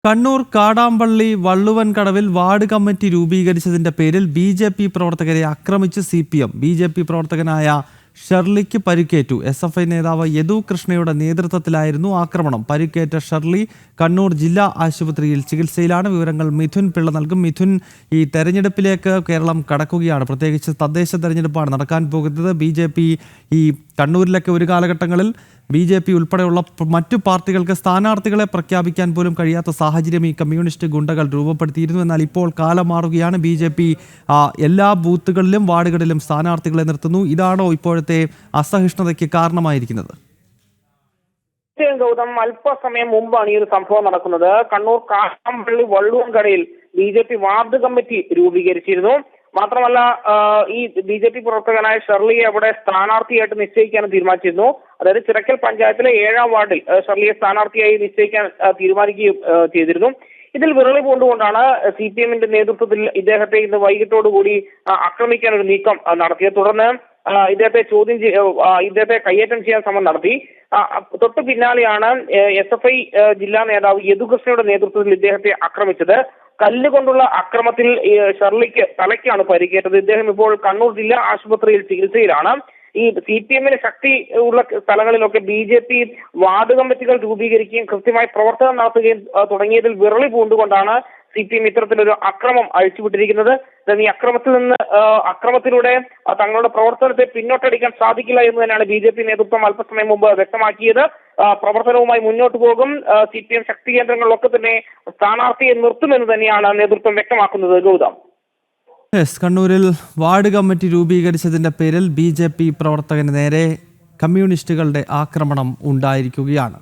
Kannur കാടാമ്പള്ളി വള്ളുവൻകടവിൽ ward committee രൂപീകരിച്ചതിന്റെ പേരിൽ BJP. പ്രവർത്തകരെ ആക്രമിച്ച് CPM. ബി.ജെ.പി. പ്രവർത്തകനായ ഷെർലിക്ക് പരിക്കേറ്റു. SFI നേതാവ് യദു കൃഷ്ണയുടെ നേതൃത്വത്തിലായിരുന്നു ആക്രമണം. പരിക്കേറ്റ ഷെർലി കണ്ണൂർ ജില്ലാ ആശുപത്രിയിൽ ചികിത്സയിലാണ്. വിവരങ്ങൾ മിഥുൻ പിള്ള നൽകും. മിഥുൻ, ഈ തെരഞ്ഞെടുപ്പിലേക്ക് കേരളം കടക്കുകയാണ്. പ്രത്യേകിച്ച് തദ്ദേശ തെരഞ്ഞെടുപ്പാണ് നടക്കാൻ പോകുന്നത്. ബി.ജെ.പി. ഈ കണ്ണൂരിലൊക്കെ ഒരു കാലഘട്ടങ്ങളിൽ ബി.ജെ.പി. ഉൾപ്പെടെയുള്ള മറ്റു പാർട്ടികൾക്ക് സ്ഥാനാർത്ഥികളെ പ്രഖ്യാപിക്കാൻ പോലും കഴിയാത്ത സാഹചര്യം ഈ കമ്മ്യൂണിസ്റ്റ് ഗുണ്ടകൾ രൂപപ്പെടുത്തിയിരുന്നു. എന്നാൽ ഇപ്പോൾ കാലം മാറുകയാണ്. ബി.ജെ.പി. എല്ലാ ബൂത്തുകളിലും വാർഡുകളിലും സ്ഥാനാർത്ഥികളെ നിർത്തുന്നു. ഇതാണോ ഇപ്പോഴത്തെ അസഹിഷ്ണുതയ്ക്ക് കാരണമായിരിക്കുന്നത്? ഗൗതം, അല്പസമയം മുമ്പാണ് ഈ ഒരു സംഭവം നടക്കുന്നത്. കണ്ണൂർ കാടാമ്പള്ളി വള്ളുവൻകടയിൽ ബി.ജെ.പി. വാർഡ് കമ്മിറ്റി രൂപീകരിച്ചിരുന്നു. മാത്രമല്ല, ഈ ബി.ജെ.പി. പ്രവർത്തകനായ ഷെർലിയെ അവിടെ സ്ഥാനാർത്ഥിയായിട്ട് നിശ്ചയിക്കാനും തീരുമാനിച്ചിരുന്നു. അതായത് ചിറക്കൽ പഞ്ചായത്തിലെ 7ാം വാർഡിൽ ഷെർലിയെ സ്ഥാനാർത്ഥിയായി നിശ്ചയിക്കാൻ തീരുമാനിക്കുകയും ചെയ്തിരുന്നു. ഇതിൽ വിരളി പൂണ്ടുകൊണ്ടാണ് CPM-ന്റെ നേതൃത്വത്തിൽ ഇദ്ദേഹത്തെ ഇന്ന് വൈകിട്ടോടുകൂടി ആക്രമിക്കാൻ ഒരു നീക്കം നടത്തിയത്. തുടർന്ന് ഇദ്ദേഹത്തെ കയ്യേറ്റം ചെയ്യാൻ ശ്രമം നടത്തി. തൊട്ടു പിന്നാലെയാണ് SFI ജില്ലാ നേതാവ് യദുകൃഷ്ണയുടെ നേതൃത്വത്തിൽ ഇദ്ദേഹത്തെ ആക്രമിച്ചത്. കല്ലുകൊണ്ടുള്ള അക്രമത്തിൽ ഷെർലിക്ക് തലയ്ക്കാണ് പരിക്കേറ്റത്. ഇദ്ദേഹം ഇപ്പോൾ കണ്ണൂർ ജില്ലാ ആശുപത്രിയിൽ ചികിത്സയിലാണ്. ഈ CPM-ന് ശക്തി ഉള്ള സ്ഥലങ്ങളിലൊക്കെ ബി.ജെ.പി. വാർഡ് കമ്മിറ്റികൾ രൂപീകരിക്കുകയും കൃത്യമായി പ്രവർത്തനം നടത്തുകയും തുടങ്ങിയതിൽ വിരളി പൂണ്ടുകൊണ്ടാണ് CPM ഇത്തരത്തിലൊരു അക്രമം അഴിച്ചുവിട്ടിരിക്കുന്നത്. ഈ അക്രമത്തിലൂടെ തങ്ങളുടെ പ്രവർത്തനത്തെ പിന്നോട്ടടിക്കാൻ സാധിക്കില്ല എന്ന് തന്നെയാണ് ബി.ജെ.പി. നേതൃത്വം അല്പസമയം മുമ്പ് വ്യക്തമാക്കിയത്. പ്രവർത്തനവുമായി മുന്നോട്ട് പോകും. CPM ശക്തി കേന്ദ്രങ്ങളിലൊക്കെ തന്നെ സ്ഥാനാർത്ഥിയെ നിർത്തുമെന്ന് തന്നെയാണ് നേതൃത്വം വ്യക്തമാക്കുന്നത്. ഗൗതം, കണ്ണൂരിൽ വാർഡ് കമ്മിറ്റി രൂപീകരിച്ചതിന്റെ പേരിൽ ബി.ജെ.പി. പ്രവർത്തകന് നേരെ കമ്മ്യൂണിസ്റ്റുകളുടെ ആക്രമണം ഉണ്ടായിരിക്കുകയാണ്.